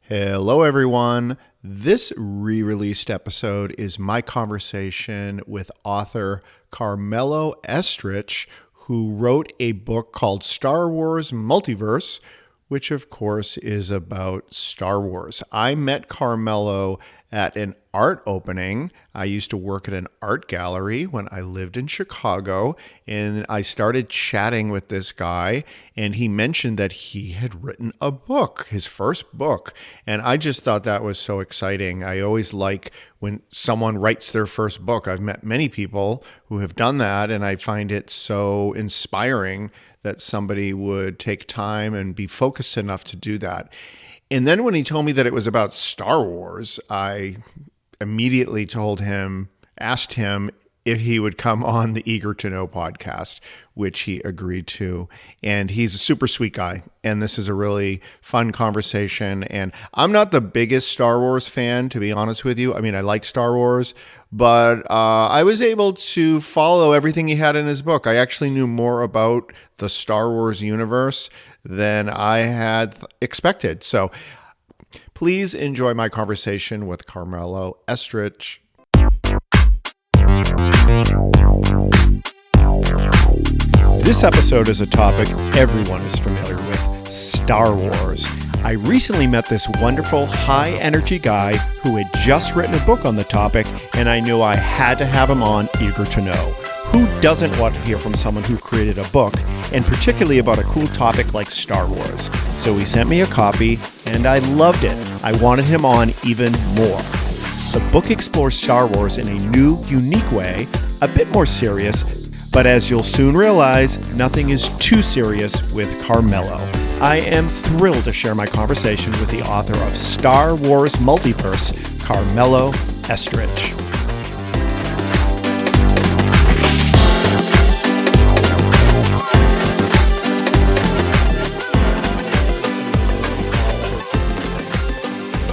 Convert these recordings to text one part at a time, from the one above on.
Hello, everyone. This re-released episode is my conversation with author Carmelo Estrich, who wrote a book called Star Wars Multiverse, which of course is about Star Wars. I met Carmelo at an art opening. I used to work at an art gallery when I lived in Chicago, and I started chatting with this guy, and he mentioned that he had written a book, his first book, and I just thought that was so exciting. I always like when someone writes their first book. I've met many people who have done that, and I find it so inspiring that somebody would take time and be focused enough to do that. And then when he told me that it was about Star Wars, I immediately asked him if he would come on the Eager to Know podcast, which he agreed to. And he's a super sweet guy. And this is a really fun conversation. And I'm not the biggest Star Wars fan, to be honest with you. I mean, I like Star Wars, but I was able to follow everything he had in his book. I actually knew more about the Star Wars universe than I had expected. So please enjoy my conversation with Carmelo Estrich. This episode is a topic everyone is familiar with, Star Wars. I recently met this wonderful high-energy guy who had just written a book on the topic, and I knew I had to have him on Eager to Know. Who doesn't want to hear from someone who created a book, and particularly about a cool topic like Star Wars? So he sent me a copy, and I loved it. I wanted him on even more. The book explores Star Wars in a new, unique way, a bit more serious, but as you'll soon realize, nothing is too serious with Carmelo. I am thrilled to share my conversation with the author of Star Wars Multiverse, Carmelo Estrich.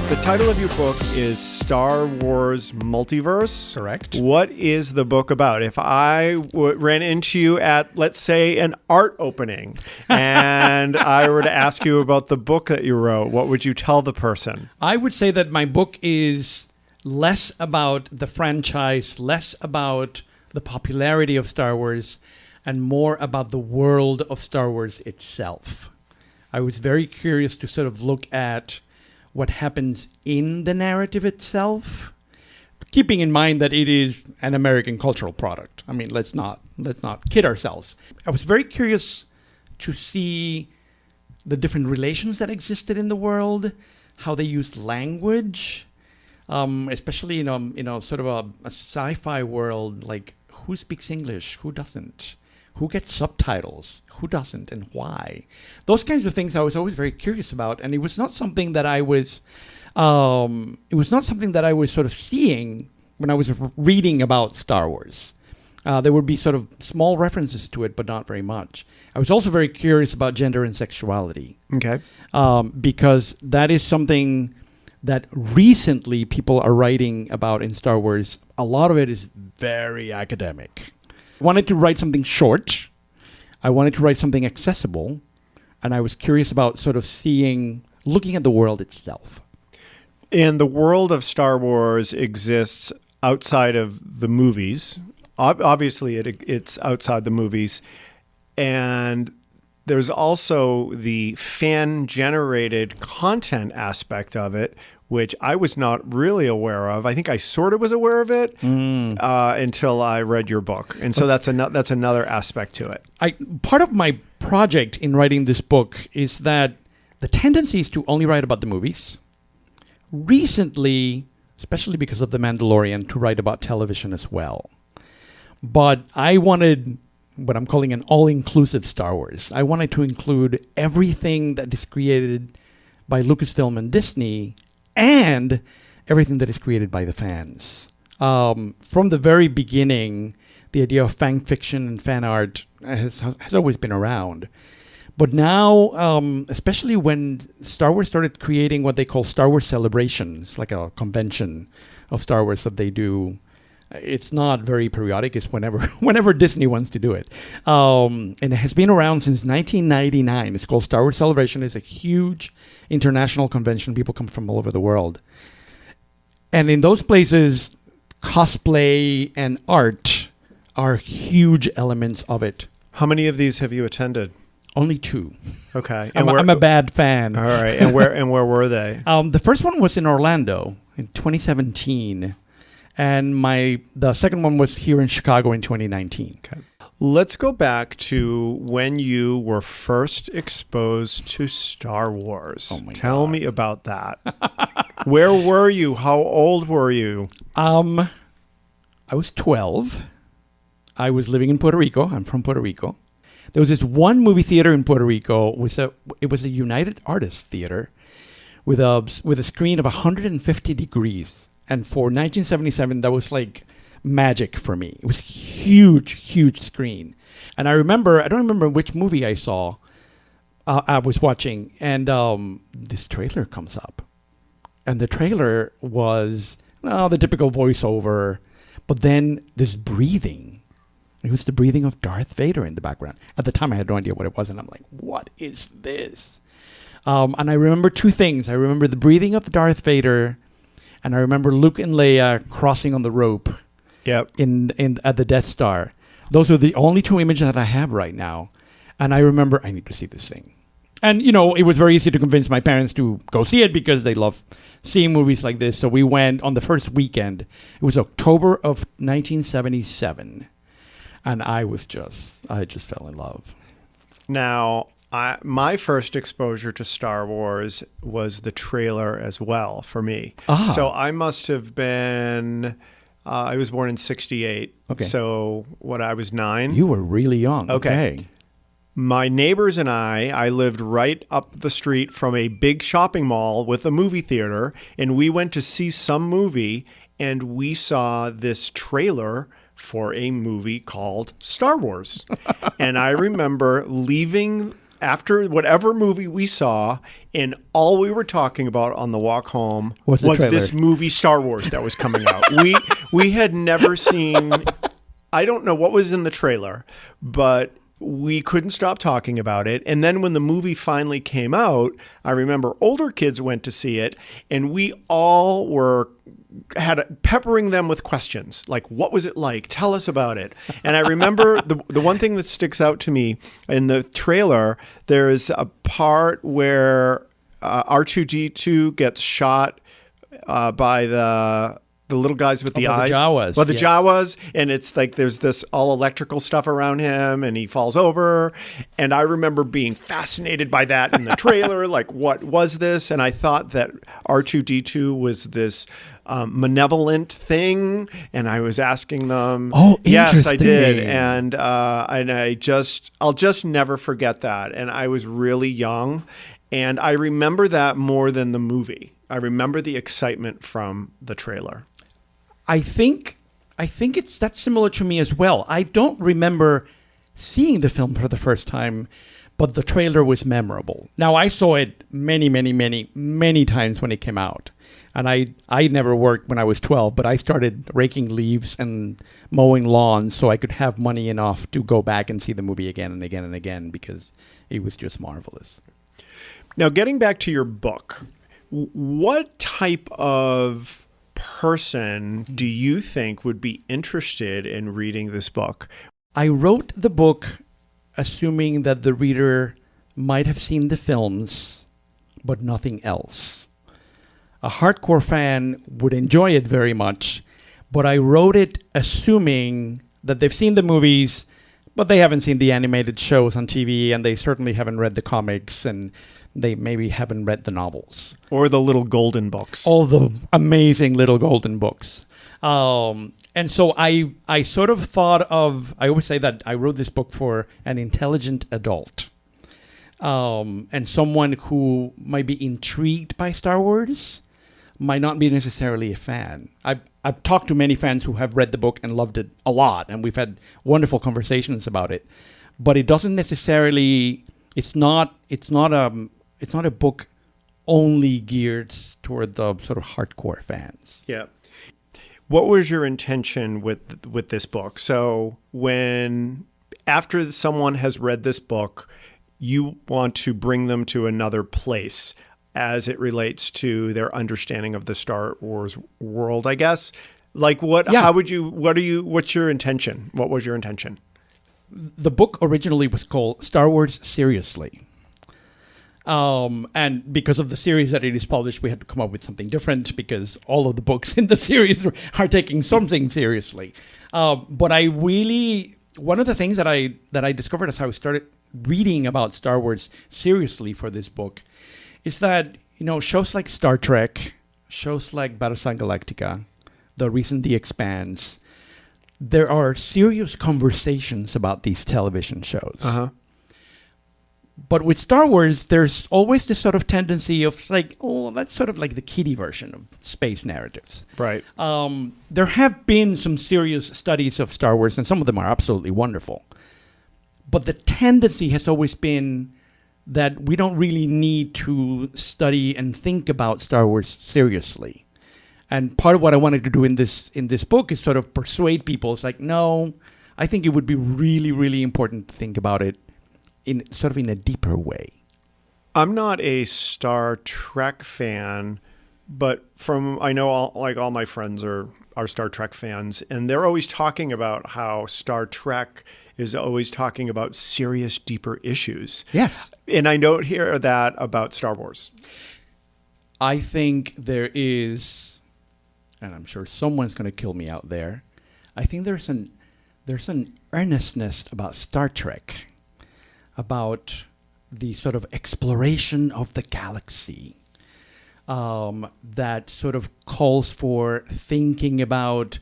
The title of your book is Star Wars Multiverse. Correct. What is the book about? If I ran into you at, let's say, an art opening, and I were to ask you about the book that you wrote, what would you tell the person? I would say that my book is less about the franchise, less about the popularity of Star Wars, and more about the world of Star Wars itself. I was very curious to sort of look at what happens in the narrative itself, keeping in mind that it is an American cultural product. I mean, let's not kid ourselves. I was very curious to see the different relations that existed in the world, how they used language, especially in sort of a sci-fi world. Like, who speaks English, who doesn't? Who gets subtitles? Who doesn't, and why? Those kinds of things I was always very curious about, and it was not something that I was. Sort of seeing when I was reading about Star Wars. There would be sort of small references to it, but not very much. I was also very curious about gender and sexuality. Okay. Because that is something that recently people are writing about in Star Wars. A lot of it is very academic. I wanted to write something short. I wanted to write something accessible. And I was curious about sort of looking at the world itself. And the world of Star Wars exists outside of the movies. Obviously, it's outside the movies. And there's also the fan-generated content aspect of it, which I was not really aware of. I think I sort of was aware of it until I read your book. And so that's another aspect to it. Part of my project in writing this book is that the tendency is to only write about the movies. Recently, especially because of The Mandalorian, to write about television as well. But I wanted what I'm calling an all-inclusive Star Wars. I wanted to include everything that is created by Lucasfilm and Disney and everything that is created by the fans. From the very beginning, the idea of fan fiction and fan art has always been around. But now, especially when Star Wars started creating what they call Star Wars celebrations, like a convention of Star Wars that they do It's not very periodic. It's whenever Disney wants to do it. And it has been around since 1999. It's called Star Wars Celebration. It's a huge international convention. People come from all over the world. And in those places, cosplay and art are huge elements of it. How many of these have you attended? Only 2. Okay. I'm a bad fan. All right. And where were they? The first one was in Orlando in 2017. And the second one was here in Chicago in 2019. Okay. Let's go back to when you were first exposed to Star Wars. Oh my Tell God. me about that. Where were you? How old were you? I was 12. I was living in Puerto Rico. I'm from Puerto Rico. There was this one movie theater in Puerto Rico. It was a United Artists theater with a screen of 150 degrees. And for 1977, that was like magic for me. It was a huge, huge screen. And I don't remember which movie I saw, I was watching. And this trailer comes up. And the trailer was the typical voiceover. But then this breathing. It was the breathing of Darth Vader in the background. At the time, I had no idea what it was. And I'm like, what is this? And I remember 2 things. I remember the breathing of Darth Vader. And I remember Luke and Leia crossing on the rope. Yep. At the Death Star. Those are the only 2 images that I have right now. And I remember I need to see this thing. And, it was very easy to convince my parents to go see it because they love seeing movies like this. So we went on the first weekend. It was October of 1977. And I just fell in love. Now, my first exposure to Star Wars was the trailer as well for me. Ah. So I must have been, I was born in 68. Okay. So I was 9. You were really young. Okay. My neighbors and I lived right up the street from a big shopping mall with a movie theater, and we went to see some movie, and we saw this trailer for a movie called Star Wars. And I remember leaving after whatever movie we saw, and all we were talking about on the walk home was this movie Star Wars that was coming out. We had never seen, I don't know what was in the trailer, but we couldn't stop talking about it. And then when the movie finally came out, I remember older kids went to see it, and we all had peppering them with questions like, what was it like? Tell us about it. And I remember the one thing that sticks out to me in the trailer, there is a part where R2-D2 gets shot by the little guys with the eyes. The Jawas. Well, the Jawas. And it's like there's this all electrical stuff around him, and he falls over. And I remember being fascinated by that in the trailer. Like, what was this? And I thought that R2-D2 was this malevolent thing, and I was asking them. Oh, yes, I did, interesting. and I'll just never forget that. And I was really young, and I remember that more than the movie. I remember the excitement from the trailer. I think that's similar to me as well. I don't remember seeing the film for the first time, but the trailer was memorable. Now, I saw it many, many, many, many times when it came out. And I never worked when I was 12, but I started raking leaves and mowing lawns so I could have money enough to go back and see the movie again and again and again because it was just marvelous. Now, getting back to your book, what type of person do you think would be interested in reading this book? I wrote the book assuming that the reader might have seen the films, but nothing else. A hardcore fan would enjoy it very much, but I wrote it assuming that they've seen the movies, but they haven't seen the animated shows on TV, and they certainly haven't read the comics, and they maybe haven't read the novels. Or the little golden books. All the amazing little golden books. And so I sort of thought of, I always say that I wrote this book for an intelligent adult. And someone who might be intrigued by Star Wars, might not be necessarily a fan. I've talked to many fans who have read the book and loved it a lot, and we've had wonderful conversations about it. But it doesn't necessarily. It's not a book only geared toward the sort of hardcore fans. Yeah. What was your intention with this book? So after someone has read this book, you want to bring them to another place as it relates to their understanding of the Star Wars world, I guess. Like what's your intention? What was your intention? The book originally was called Star Wars Seriously. And because of the series that it is published, we had to come up with something different because all of the books in the series are taking something seriously. But one of the things that I discovered as I started reading about Star Wars seriously for this book is that, shows like Star Trek, shows like Battlestar Galactica, the recent The Expanse, there are serious conversations about these television shows. Uh-huh. But with Star Wars, there's always this sort of tendency of like, oh, that's sort of like the kiddie version of space narratives. Right. There have been some serious studies of Star Wars, and some of them are absolutely wonderful. But the tendency has always been that we don't really need to study and think about Star Wars seriously. And part of what I wanted to do in this book is sort of persuade people. It's like, no, I think it would be really, really important to think about it in a deeper way. I'm not a Star Trek fan, but I know all my friends are Star Trek fans, and they're always talking about how Star Trek is always talking about serious, deeper issues. Yes. And I don't hear that about Star Wars. I think there is, and I'm sure someone's going to kill me out there, I think there's an earnestness about Star Trek, about the sort of exploration of the galaxy, that sort of calls for thinking about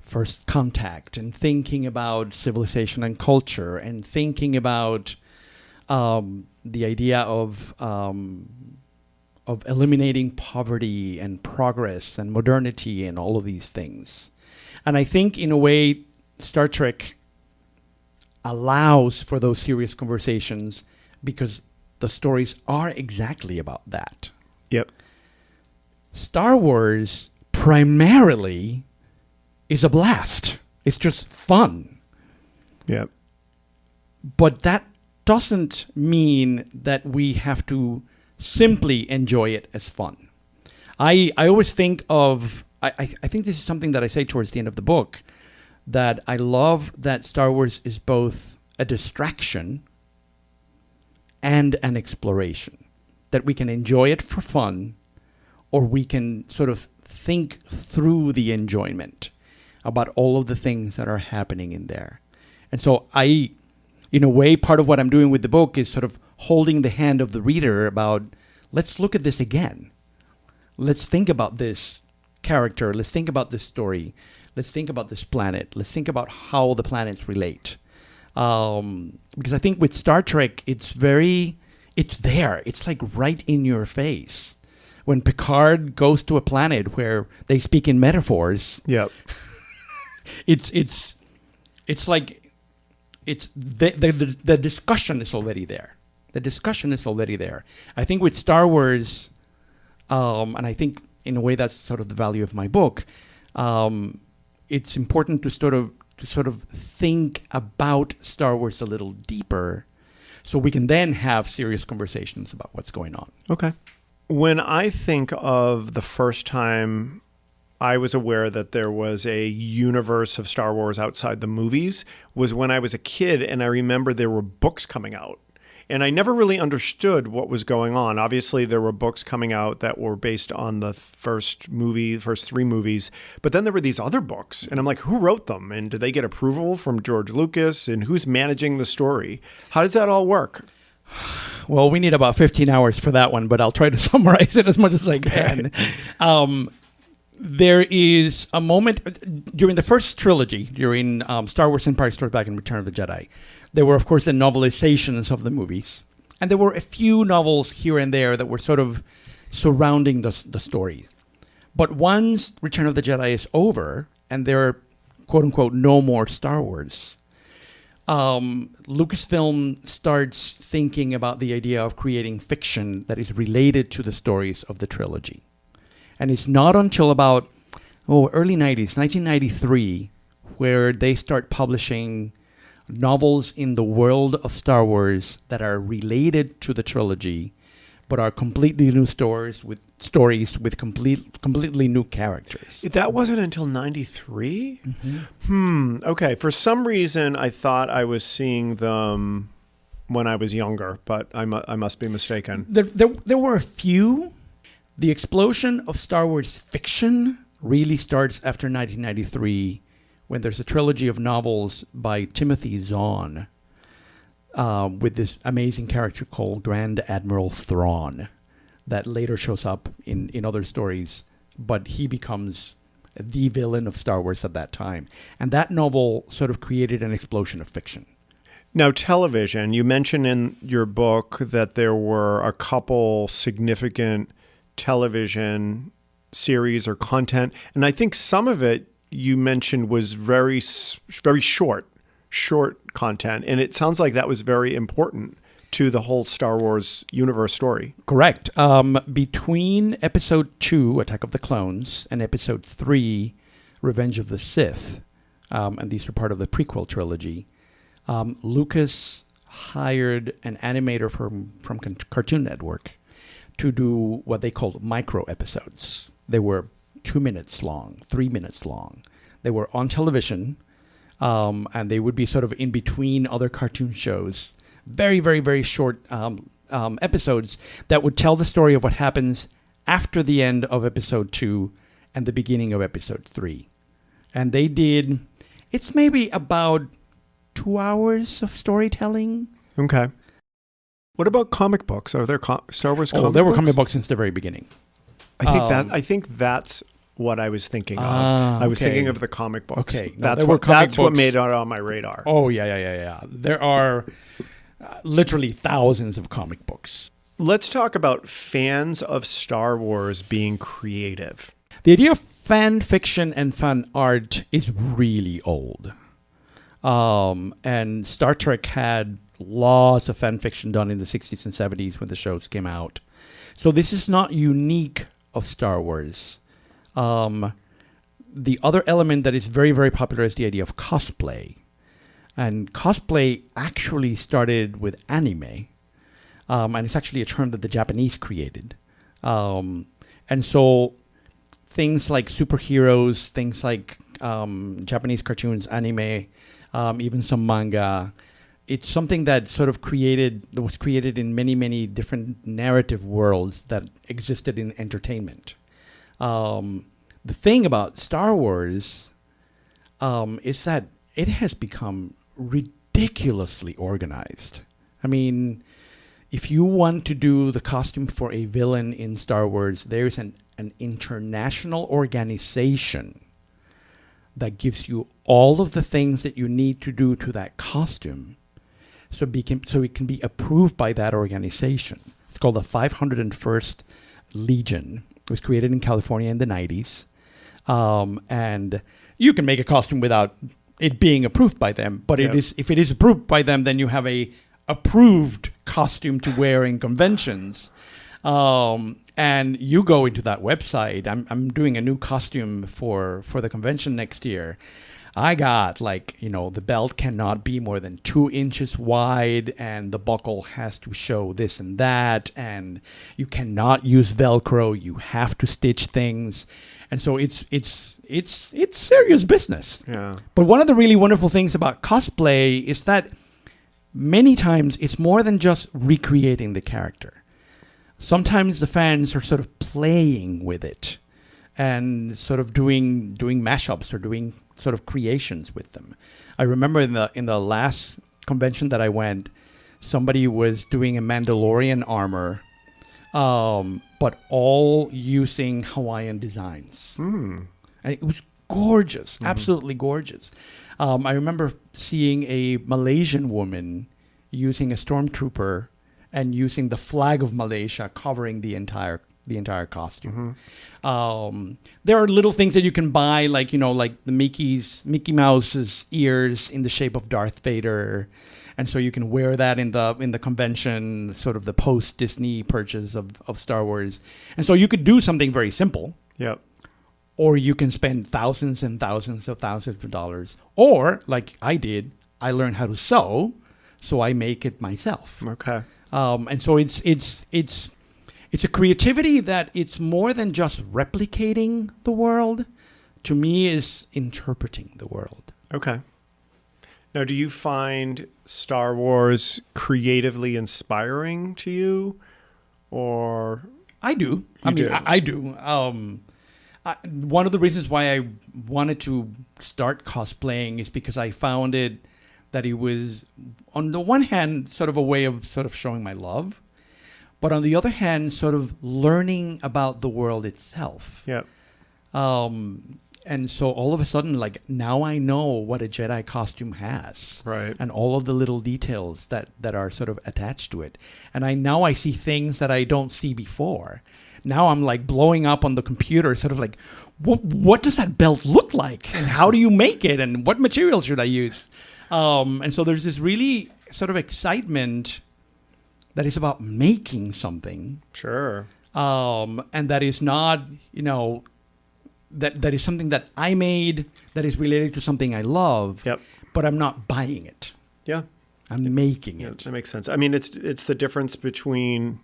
first contact and thinking about civilization and culture and thinking about the idea of eliminating poverty and progress and modernity and all of these things. And I think in a way, Star Trek allows for those serious conversations because the stories are exactly about that. Yep. Star Wars primarily is a blast. It's just fun. Yep. But that doesn't mean that we have to simply enjoy it as fun. I always think of, I think this is something that I say towards the end of the book, that I love that Star Wars is both a distraction and an exploration. That we can enjoy it for fun, or we can sort of think through the enjoyment about all of the things that are happening in there. And so in a way, part of what I'm doing with the book is sort of holding the hand of the reader about, let's look at this again. Let's think about this character. Let's think about this story. Let's think about this planet. Let's think about how the planets relate. Because I think with Star Trek, it's there. It's like right in your face. When Picard goes to a planet where they speak in metaphors, Yep. it's like the discussion is already there. The discussion is already there. I think with Star Wars, and I think in a way that's sort of the value of my book, it's important to sort of think about Star Wars a little deeper, so we can then have serious conversations about what's going on. Okay. When I think of the first time I was aware that there was a universe of Star Wars outside the movies was when I was a kid, and I remember there were books coming out. And I never really understood what was going on. Obviously, there were books coming out that were based on the first three movies. But then there were these other books. And I'm like, who wrote them? And did they get approval from George Lucas? And who's managing the story? How does that all work? Well, we need about 15 hours for that one, but I'll try to summarize it as much as I can. There is a moment during the first trilogy, during Star Wars Empire Strikes Back and Return of the Jedi. There were, of course, the novelizations of the movies. And there were a few novels here and there that were sort of surrounding the story. But once Return of the Jedi is over, and there are, quote-unquote, no more Star Wars, Lucasfilm starts thinking about the idea of creating fiction that is related to the stories of the trilogy. And it's not until about early 90s, 1993, where they start publishing novels in the world of Star Wars that are related to the trilogy, but are completely new stories with completely new characters. That wasn't until 93? Mm-hmm. Okay. For some reason, I thought I was seeing them when I was younger, but I must be mistaken. There were a few. The explosion of Star Wars fiction really starts after 1993, when there's a trilogy of novels by Timothy Zahn, with this amazing character called Grand Admiral Thrawn that later shows up in other stories, but he becomes the villain of Star Wars at that time. And that novel sort of created an explosion of fiction. Now, television, you mentioned in your book that there were a couple significant television series or content, and I think some of it you mentioned was very short content, and it sounds like that was very important to the whole Star Wars universe story. Correct. Between Episode 2, Attack of the Clones, and Episode 3, Revenge of the Sith, and these are part of the prequel trilogy, Lucas hired an animator from Cartoon Network to do what they called micro episodes. They were 2 minutes long, 3 minutes long. They were on television, and they would be sort of in between other cartoon shows. Very, very, very short episodes that would tell the story of what happens after the end of Episode 2 and the beginning of Episode 3. And they did, it's maybe about 2 hours of storytelling. Okay. What about comic books? Are there Star Wars comic books? There were comic books since the very beginning. I think that's what I was thinking of. I was thinking of the comic books. Okay. That's what made it on my radar. Oh, yeah. There are literally thousands of comic books. Let's talk about fans of Star Wars being creative. The idea of fan fiction and fan art is really old. And Star Trek had lots of fan fiction done in the 60s and 70s when the shows came out. So this is not unique of Star Wars. The other element that is very, very popular is the idea of cosplay. And cosplay actually started with anime. And it's actually a term that the Japanese created. And so things like superheroes, things like Japanese cartoons, anime, even some manga, it's something that was created in many, many different narrative worlds that existed in entertainment. The thing about Star Wars is that it has become ridiculously organized. I mean, if you want to do the costume for a villain in Star Wars, there's an international organization that gives you all of the things that you need to do to that costume so it can be approved by that organization. It's called the 501st Legion. It was created in California in the 90s. And you can make a costume without it being approved by them, but if it is approved by them, then you have a approved costume to wear in conventions. And you go into that website. I'm doing a new costume for the convention next year. I got the belt cannot be more than 2 inches wide, and the buckle has to show this and that, and you cannot use Velcro. You have to stitch things, and so it's serious business. Yeah. But one of the really wonderful things about cosplay is that many times it's more than just recreating the character. Sometimes the fans are sort of playing with it and sort of doing mashups or doing sort of creations with them. I remember in the last convention that I went, somebody was doing a Mandalorian armor, but all using Hawaiian designs. And it was gorgeous, absolutely gorgeous. I remember seeing a Malaysian woman using a stormtrooper and using the flag of Malaysia covering the entire costume. There are little things that you can buy, like the Mickey Mouse's ears in the shape of Darth Vader, and so you can wear that in the convention, sort of the post Disney purchase of Star Wars, and so you could do something very simple. Yep. or you can spend thousands and thousands of dollars. Or, like I did, I learned how to sew, so I make it myself. Okay. And so it's a creativity that it's more than just replicating the world. To me, is interpreting the world. Okay. Now, do you find Star Wars creatively inspiring to you, or? I do. You I do. One of the reasons why I wanted to start cosplaying is because I found that it was, on the one hand, sort of a way of sort of showing my love, but on the other hand, sort of learning about the world itself. Yeah. And so all of a sudden, like, now I know what a Jedi costume has. Right. And all of the little details that are sort of attached to it. And I see things that I don't see before. Now I'm like blowing up on the computer, sort of like, what does that belt look like? And how do you make it? And what material should I use? And so there's this really sort of excitement that is about making something. Sure. And that is not, that is something that I made that is related to something I love. Yep. But I'm not buying it. Yeah. I'm making Yeah, it. that makes sense. I mean, it's the difference between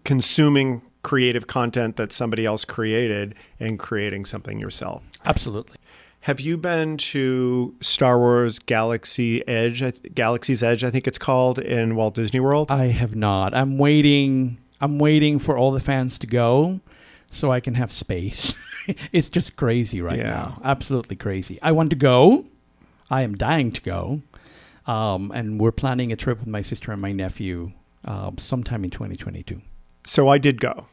consuming creative content that somebody else created and creating something yourself. Absolutely. Have you been to Star Wars Galaxy's Edge, I think it's called, in Walt Disney World? I have not. I'm waiting for all the fans to go so I can have space. It's just crazy right now. Absolutely crazy. I want to go. I am dying to go. And we're planning a trip with my sister and my nephew sometime in 2022. So I did go.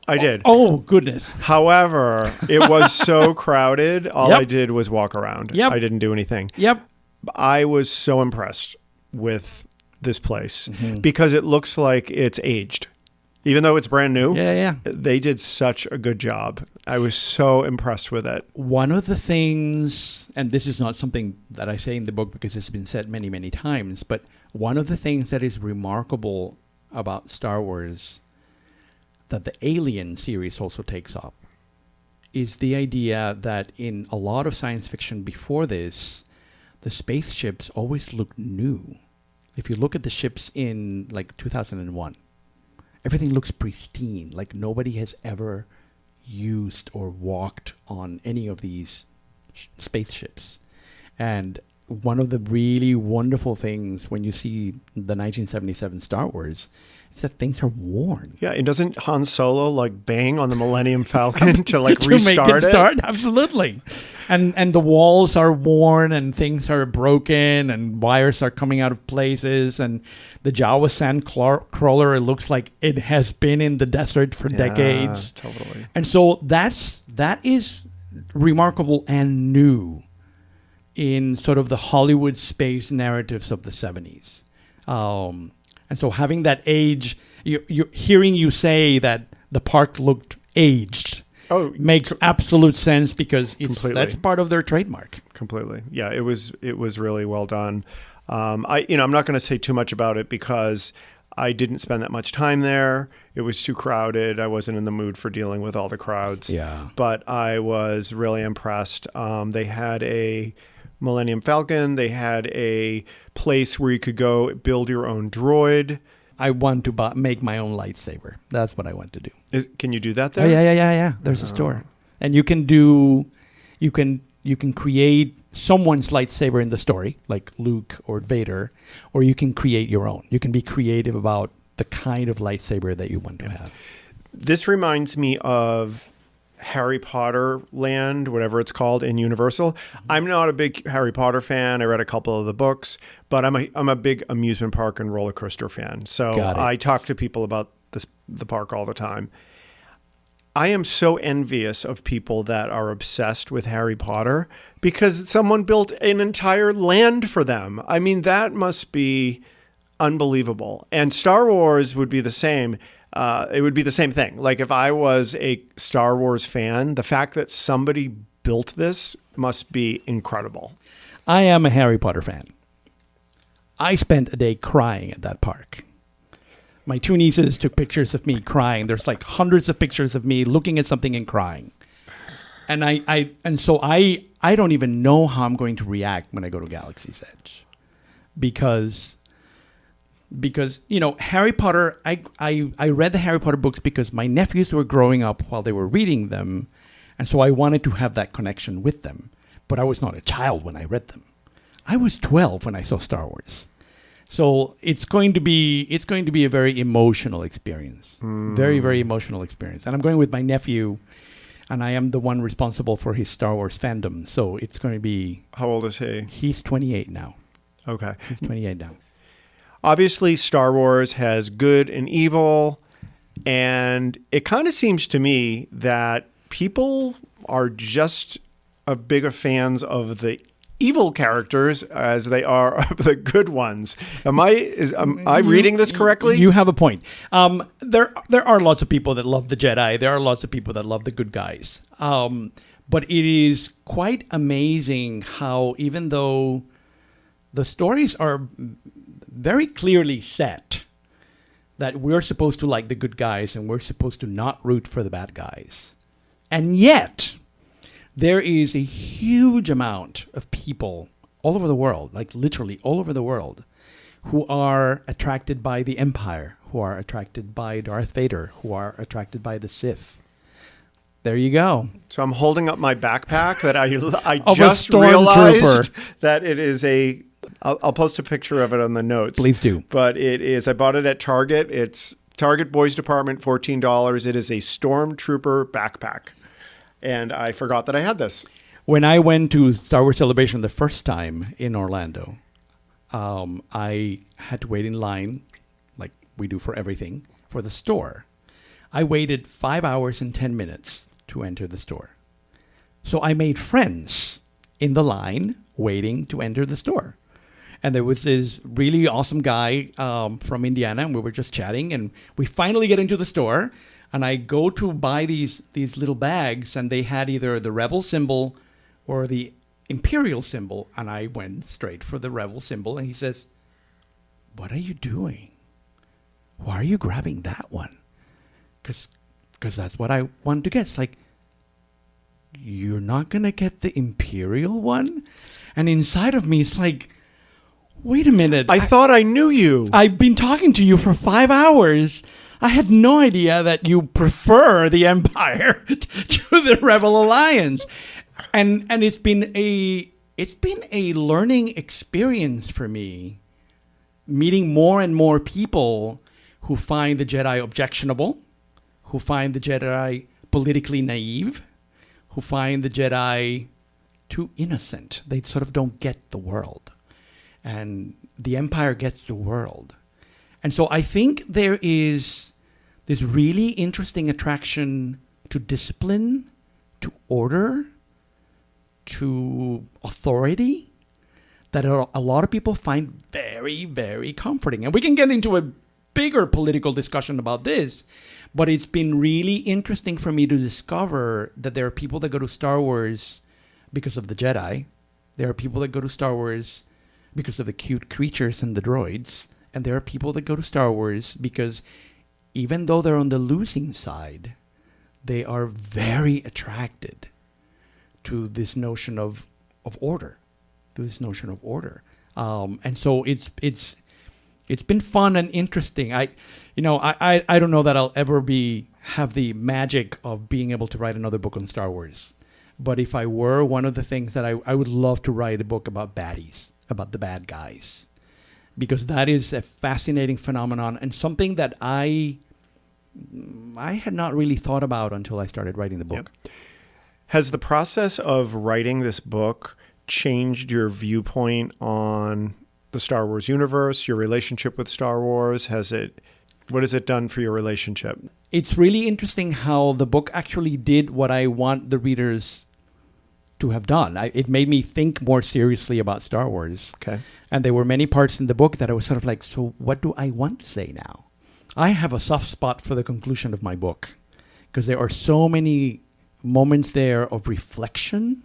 I did. Oh, goodness. However, it was so crowded. All Yep. I did was walk around. Yep. I didn't do anything. Yep. I was so impressed with this place because it looks like it's aged. Even though it's brand new, Yeah. they did such a good job. I was so impressed with it. One of the things, and this is not something that I say in the book because it's been said many, many times, but one of the things that is remarkable about Star Wars that the Alien series also takes up is the idea that in a lot of science fiction before this, the spaceships always look new. If you look at the ships in like 2001, everything looks pristine, like nobody has ever used or walked on any of these spaceships. And one of the really wonderful things when you see the 1977 Star Wars is that things are worn. Yeah, and doesn't Han Solo like bang on the Millennium Falcon to like to restart make it it? start? Absolutely. And the walls are worn and things are broken and wires are coming out of places, and the Jawa sand crawler, it looks like it has been in the desert for decades. Totally. And so that is remarkable and new in sort of the Hollywood space narratives of the 70s. And so having that age, you hearing you say that the park looked aged makes absolute sense because that's part of their trademark. Completely. Yeah, it was really well done. I'm not going to say too much about it because I didn't spend that much time there. It was too crowded. I wasn't in the mood for dealing with all the crowds. Yeah. But I was really impressed. They had a Millennium Falcon. They had a place where you could go build your own droid. I want to make my own lightsaber. That's what I want to do. Can you do that there? Oh, yeah. There's a store. And you can create someone's lightsaber in the story, like Luke or Vader, or you can create your own. You can be creative about the kind of lightsaber that you want to have. This reminds me of Harry Potter Land, whatever it's called, in Universal. I'm not a big Harry Potter fan. I read a couple of the books, but I'm a big amusement park and roller coaster fan. So I talk to people about the park all the time. I am so envious of people that are obsessed with Harry Potter because someone built an entire land for them. I mean, that must be unbelievable. And Star Wars would be the same. It would be the same thing. Like if I was a Star Wars fan, the fact that somebody built this must be incredible. I am a Harry Potter fan. I spent a day crying at that park. My two nieces took pictures of me crying. There's like hundreds of pictures of me looking at something and crying. I don't even know how I'm going to react when I go to Galaxy's Edge, because Harry Potter. I read the Harry Potter books because my nephews were growing up while they were reading them, and so I wanted to have that connection with them. But I was not a child when I read them. I was 12 when I saw Star Wars. So it's going to be a very emotional experience. Very, very emotional experience. And I'm going with my nephew, and I am the one responsible for his Star Wars fandom. So it's going to be... How old is he? He's 28 now. Okay. He's 28 now. Obviously, Star Wars has good and evil, and it kind of seems to me that people are just as big fans of the evil characters as they are of the good ones. Am I reading this correctly? You have a point. There are lots of people that love the Jedi. There are lots of people that love the good guys. But it is quite amazing how, even though the stories are very clearly set, that we're supposed to like the good guys and we're supposed to not root for the bad guys. And yet, there is a huge amount of people all over the world, like literally all over the world, who are attracted by the Empire, who are attracted by Darth Vader, who are attracted by the Sith. There you go. So I'm holding up my backpack that I Of just a realized stormtrooper. that it is a... I'll post a picture of it on the notes. Please do. But it is... I bought it at Target. It's Target Boys Department, $14. It is a Stormtrooper backpack. And I forgot that I had this. When I went to Star Wars Celebration the first time in Orlando, I had to wait in line, like we do for everything, for the store. I waited 5 hours and 10 minutes to enter the store. So I made friends in the line waiting to enter the store. And there was this really awesome guy from Indiana, and we were just chatting, and we finally get into the store, and I go to buy these little bags, and they had either the Rebel symbol or the Imperial symbol, and I went straight for the Rebel symbol, and he says, "What are you doing? Why are you grabbing that one?" Because that's what I wanted to get. It's like, you're not going to get the Imperial one? And inside of me, it's like, wait a minute. I thought I knew you. I've been talking to you for 5 hours. I had no idea that you prefer the Empire to the Rebel Alliance. And it's been a learning experience for me, meeting more and more people who find the Jedi objectionable, who find the Jedi politically naive, who find the Jedi too innocent. They sort of don't get the world. And the Empire gets the world. And so I think there is this really interesting attraction to discipline, to order, to authority, that a lot of people find very, very comforting. And we can get into a bigger political discussion about this, but it's been really interesting for me to discover that there are people that go to Star Wars because of the Jedi. There are people that go to Star Wars because of the cute creatures and the droids. And there are people that go to Star Wars because even though they're on the losing side, they are very attracted to this notion of order, and so it's been fun and interesting. I don't know that I'll ever have the magic of being able to write another book on Star Wars, but if I were, one of the things that I would love to write a book about baddies, about the bad guys, because that is a fascinating phenomenon and something that I had not really thought about until I started writing the book. Yep. Has the process of writing this book changed your viewpoint on the Star Wars universe, your relationship with Star Wars? What has it done for your relationship? It's really interesting how the book actually did what I want the readers to have done. It made me think more seriously about Star Wars. Okay. And there were many parts in the book that I was sort of like, so what do I want to say now? I have a soft spot for the conclusion of my book because there are so many moments there of reflection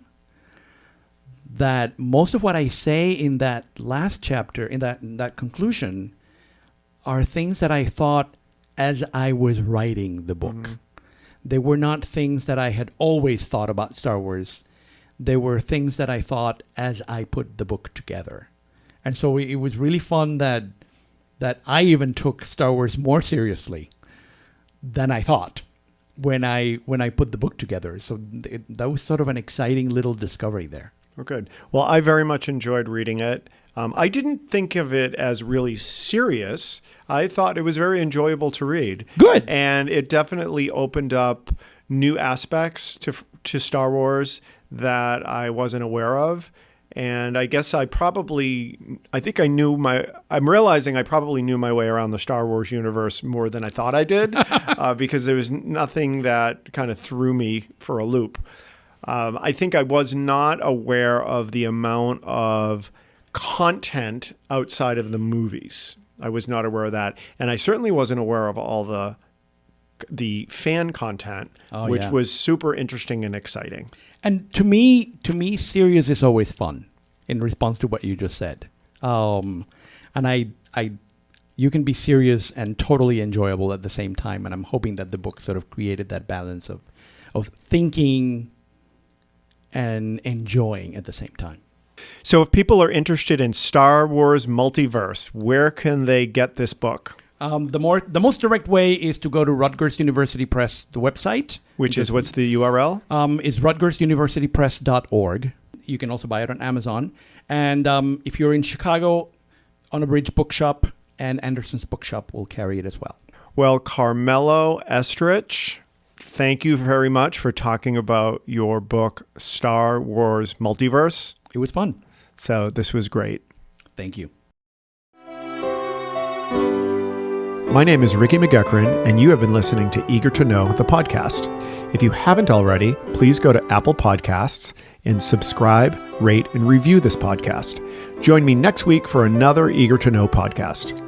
that most of what I say in that last chapter, in that conclusion, are things that I thought as I was writing the book. Mm-hmm. They were not things that I had always thought about Star Wars. They were things that I thought as I put the book together. And so it was really fun that I even took Star Wars more seriously than I thought when I put the book together. So that was sort of an exciting little discovery there. Oh, good. Well, I very much enjoyed reading it. I didn't think of it as really serious. I thought it was very enjoyable to read. Good. And it definitely opened up new aspects to Star Wars that I wasn't aware of. And I guess I'm realizing I probably knew my way around the Star Wars universe more than I thought I did, because there was nothing that kind of threw me for a loop. I think I was not aware of the amount of content outside of the movies. I was not aware of that. And I certainly wasn't aware of all the fan content, which was super interesting and exciting. And to me, serious is always fun. In response to what you just said, and you can be serious and totally enjoyable at the same time. And I'm hoping that the book sort of created that balance of thinking and enjoying at the same time. So, if people are interested in Star Wars Multiverse, where can they get this book? The most direct way is to go to Rutgers University Press, the website. What's the URL? Is rutgersuniversitypress.org. You can also buy it on Amazon. And if you're in Chicago, On a Bridge Bookshop and Anderson's Bookshop will carry it as well. Well, Carmelo Esterrich, thank you very much for talking about your book, Star Wars Multiverse. It was fun. So this was great. Thank you. My name is Ricky McGuckran, and you have been listening to Eager to Know, the podcast. If you haven't already, please go to Apple Podcasts and subscribe, rate, and review this podcast. Join me next week for another Eager to Know podcast.